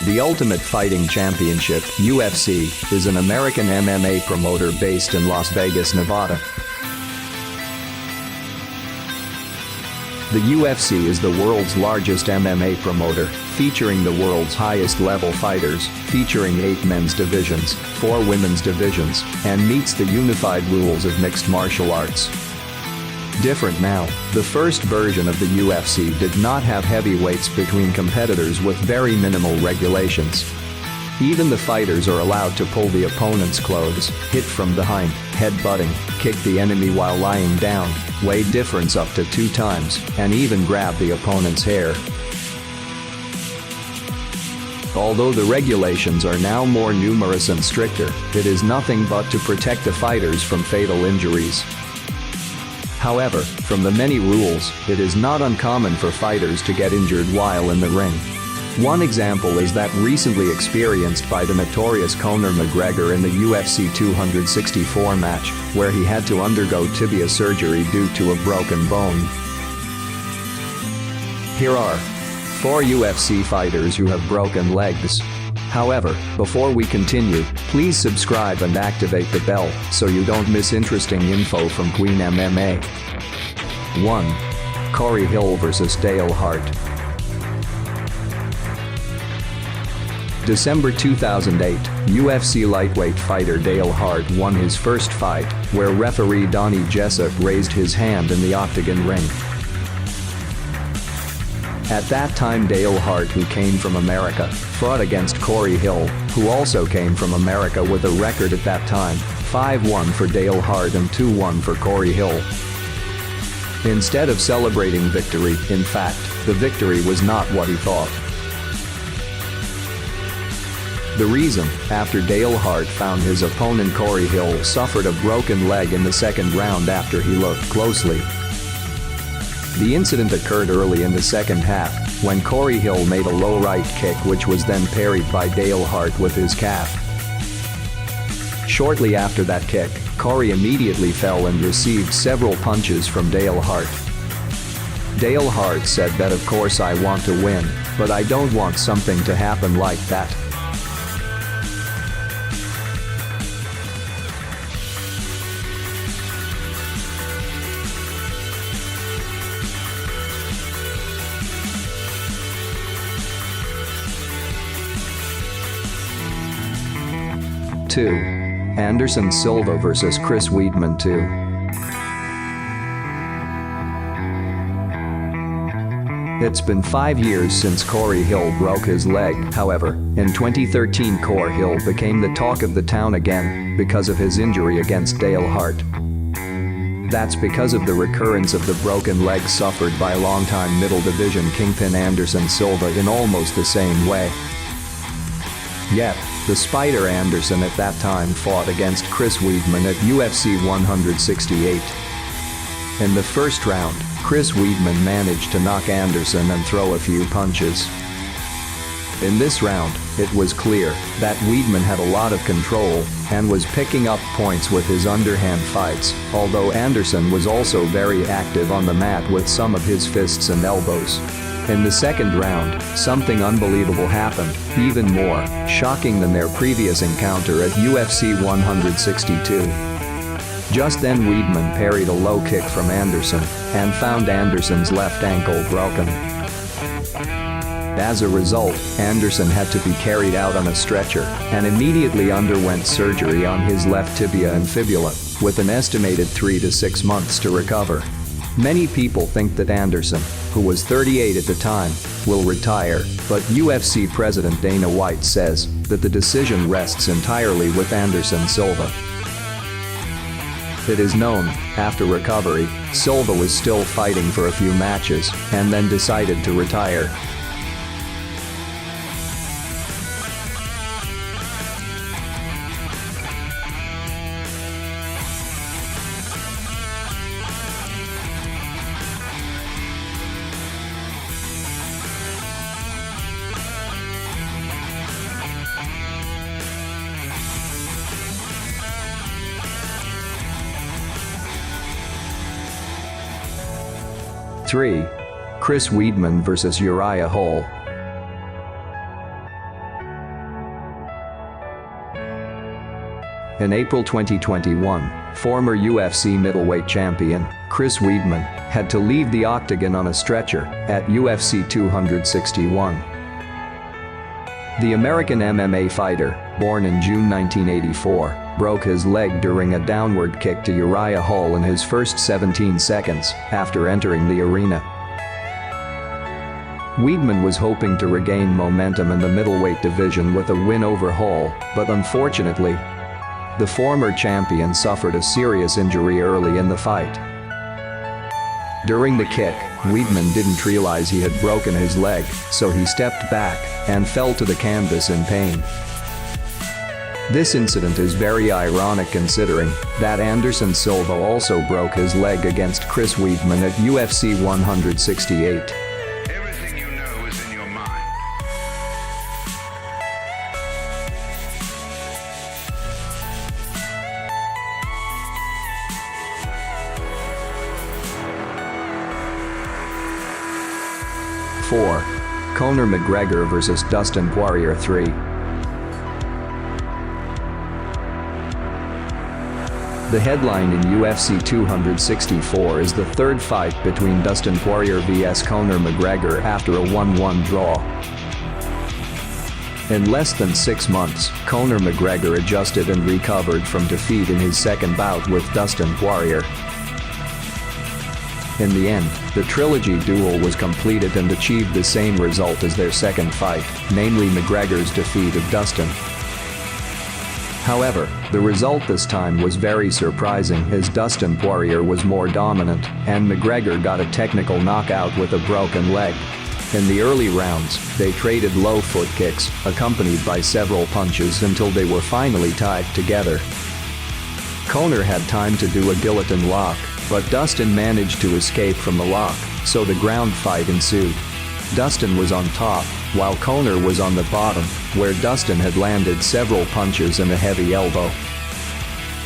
The Ultimate Fighting Championship, UFC, is an American MMA promoter based in Las Vegas, Nevada. The UFC is the world's largest MMA promoter, featuring the world's highest level fighters, featuring 8 men's divisions, 4 women's divisions, and meets the unified rules of mixed martial arts. Different now, the first version of the UFC did not have heavyweights between competitors with very minimal regulations. Even the fighters are allowed to pull the opponent's clothes, hit from behind, headbutting, kick the enemy while lying down, weigh difference up to 2 times, and even grab the opponent's hair. Although the regulations are now more numerous and stricter, it is nothing but to protect the fighters from fatal injuries. However, from the many rules, it is not uncommon for fighters to get injured while in the ring. One example is that recently experienced by the Notorious Conor McGregor in the UFC 264 match, where he had to undergo tibia surgery due to a broken bone. Here are 4 UFC fighters who have broken legs. However, before we continue, please subscribe and activate the bell so you don't miss interesting info from Queen MMA. 1. Corey Hill vs. Dale Hart. December 2008, UFC lightweight fighter Dale Hart won his first fight, where referee Donnie Jessup raised his hand in the octagon ring. At that time Dale Hart, who came from America, fought against Corey Hill, who also came from America, with a record at that time, 5-1 for Dale Hart and 2-1 for Corey Hill. Instead of celebrating victory, in fact, the victory was not what he thought. The reason, after Dale Hart found his opponent Corey Hill suffered a broken leg in the second round after he looked closely. The incident occurred early in the second half, when Corey Hill made a low right kick which was then parried by Dale Hart with his calf. Shortly after that kick, Corey immediately fell and received several punches from Dale Hart. Dale Hart said that of course I want to win, but I don't want something to happen like that. Two. Anderson Silva vs. Chris Weidman 2. It's been 5 years since Corey Hill broke his leg. However, in 2013 Corey Hill became the talk of the town again because of his injury against Dale Hart. That's because of the recurrence of the broken leg suffered by longtime middle division kingpin Anderson Silva in almost the same way. Yet, the Spider Anderson at that time fought against Chris Weidman at UFC 168. In the first round, Chris Weidman managed to knock Anderson and throw a few punches. In this round, it was clear that Weidman had a lot of control and was picking up points with his underhand fights, although Anderson was also very active on the mat with some of his fists and elbows. In the second round, something unbelievable happened, even more shocking than their previous encounter at UFC 162. Just then Weidman parried a low kick from Anderson and found Anderson's left ankle broken. As a result, Anderson had to be carried out on a stretcher and immediately underwent surgery on his left tibia and fibula, with an estimated 3 to 6 months to recover. Many people think that Anderson, who was 38 at the time, will retire, but UFC President Dana White says that the decision rests entirely with Anderson Silva. It is known, after recovery, Silva was still fighting for a few matches and then decided to retire. Three. Chris Weidman vs. Uriah Hall. In April 2021, former UFC middleweight champion Chris Weidman had to leave the octagon on a stretcher at UFC 261. The American MMA fighter, born in June 1984, broke his leg during a downward kick to Uriah Hall in his first 17 seconds after entering the arena. Weidman was hoping to regain momentum in the middleweight division with a win over Hall, but unfortunately, the former champion suffered a serious injury early in the fight. During the kick, Weidman didn't realize he had broken his leg, so he stepped back and fell to the canvas in pain. This incident is very ironic considering that Anderson Silva also broke his leg against Chris Weidman at UFC 168. Everything you know is in your mind. Four. Conor McGregor vs. Dustin Poirier 3. The headline in UFC 264 is the third fight between Dustin Poirier vs. Conor McGregor after a 1-1 draw. In less than 6 months, Conor McGregor adjusted and recovered from defeat in his second bout with Dustin Poirier. In the end, the trilogy duel was completed and achieved the same result as their second fight, namely McGregor's defeat of Dustin. However, the result this time was very surprising as Dustin Poirier was more dominant, and McGregor got a technical knockout with a broken leg. In the early rounds, they traded low foot kicks, accompanied by several punches until they were finally tied together. Conor had time to do a guillotine lock, but Dustin managed to escape from the lock, so the ground fight ensued. Dustin was on top, while Conor was on the bottom, where Dustin had landed several punches and a heavy elbow.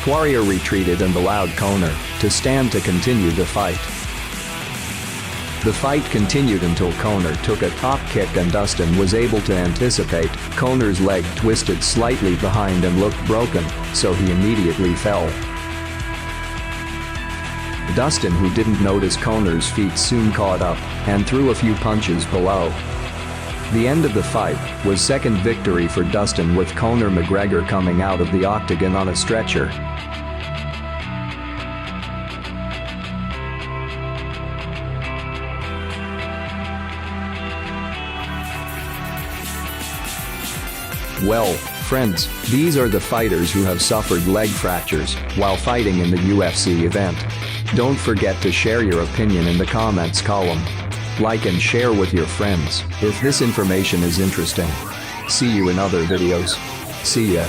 Poirier retreated and allowed Conor to stand to continue the fight. The fight continued until Conor took a top kick and Dustin was able to anticipate. Conor's leg twisted slightly behind and looked broken, so he immediately fell. Dustin, who didn't notice Conor's feet, soon caught up and threw a few punches below. The end of the fight was second victory for Dustin, with Conor McGregor coming out of the octagon on a stretcher. Well, friends, these are the fighters who have suffered leg fractures while fighting in the UFC event. Don't forget to share your opinion in the comments column. Like and share with your friends if this information is interesting. See you in other videos. See ya.